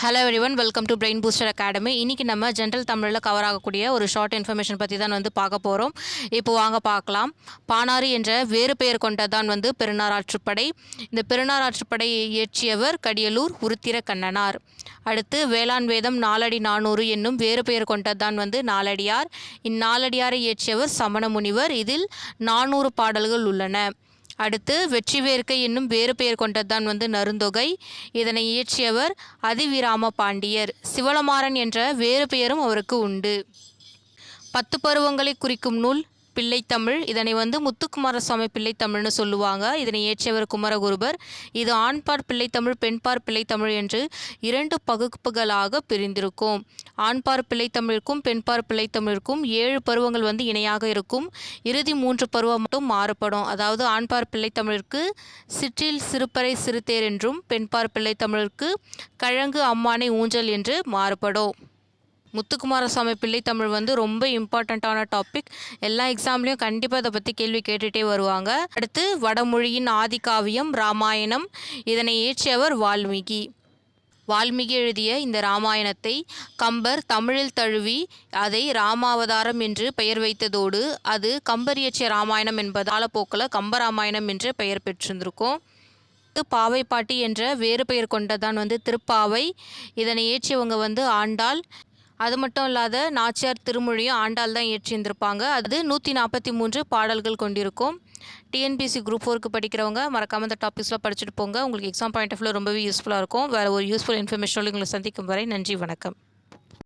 Hello everyone, welcome to brain booster academy. இன்றைக்கி நம்ம general தமிழில் கவர் ஆகக்கூடிய ஒரு ஷார்ட் இன்ஃபர்மேஷன் பற்றி தான் பார்க்க போகிறோம். இப்போ வாங்க பார்க்கலாம். பானாறு என்ற வேறு பெயர் கொண்டதான் பெருநார் ஆற்றுப்படை. இந்த பெருநார் ஆற்றுப்படையை இயற்றியவர் கடியலூர் உருத்திர கண்ணனார். அடுத்து வேளாண் வேதம் நாலடி 400 என்னும் வேறு பெயர் கொண்டதான் நாலடியார். இந்நாலடியாரை இயற்றியவர் சமண முனிவர். இதில் 400 பாடல்கள் உள்ளன. அடுத்து வெற்றி வேர்க்கை என்னும் வேறு பெயர் கொண்டதான் நருந்தொகை. இதனை இயற்றியவர் அதிவிராம பாண்டியர். சிவளமாறன் என்ற வேறு பெயரும் அவருக்கு உண்டு. 10 பருவங்களை குறிக்கும் நூல் பிள்ளைத்தமிழ். இதனை முத்துக்குமாரசுவாமி பிள்ளைத்தமிழ்னு சொல்லுவாங்க. இதனை இயற்றியவர் குமரகுருபர். இது ஆண்பார் பிள்ளைத்தமிழ், பெண்பார் பிள்ளைத்தமிழ் என்று 2 பகுப்புகளாக பிரிந்திருக்கும். ஆண்பார் பிள்ளைத்தமிழுக்கும் பெண்பார் பிள்ளைத்தமிழுக்கும் 7 பருவங்கள் இணையாக இருக்கும். இறுதி 3 பருவம் மட்டும் மாறுபடும். அதாவது ஆண்பார் பிள்ளைத்தமிழிற்கு சிற்றில் சிறுபறை சிறுதேர் என்றும், பெண்பார் பிள்ளைத்தமிழிற்கு கழங்கு அம்மானை ஊஞ்சல் என்று மாறுபடும். முத்துக்குமாரசுவாமி பிள்ளைத்தமிழ் ரொம்ப இம்பார்ட்டண்ட்டான டாபிக். எல்லா எக்ஸாம்லேயும் கண்டிப்பாக இதை பற்றி கேள்வி கேட்டுகிட்டே வருவாங்க. அடுத்து வடமொழியின் ஆதிகாவியம் ராமாயணம். இதனை இயற்றியவர் வால்மீகி. வால்மீகி எழுதிய இந்த ராமாயணத்தை கம்பர் தமிழில் தழுவி அதை ராமாவதாரம் என்று பெயர் வைத்ததோடு அது கம்பர் இயற்றிய ராமாயணம் என்பதால் போக்கில் கம்பராமாயணம் என்று பெயர் பெற்றிருந்திருக்கும். பாவை பாட்டி என்ற வேறு பெயர் கொண்டதான் திருப்பாவை. இதனை இயற்றியவங்க ஆண்டாள். அது மட்டும் இல்லாத நாச்சியார் திருமொழியும் ஆண்டாள் தான் இயற்றியிருந்திருப்பாங்க. அது 143 பாடல்கள் கொண்டிருக்கும். டிஎன்பிஎஸ்சி குரூப் 4க்கு படிக்கிறவங்க மறக்காமல் இந்த டாபிக்ஸ்லாம் படிச்சுட்டு போங்க. உங்களுக்கு எக்ஸாம் பாயிண்ட் ஆஃப் வியூ ரொம்பவே யூஸ்ஃபுல்லாக இருக்கும். வேறு ஒரு யூஸ்ஃபுல் இன்ஃபர்மேஷனோடு உங்களை சந்திக்கும் வரை நன்றி, வணக்கம்.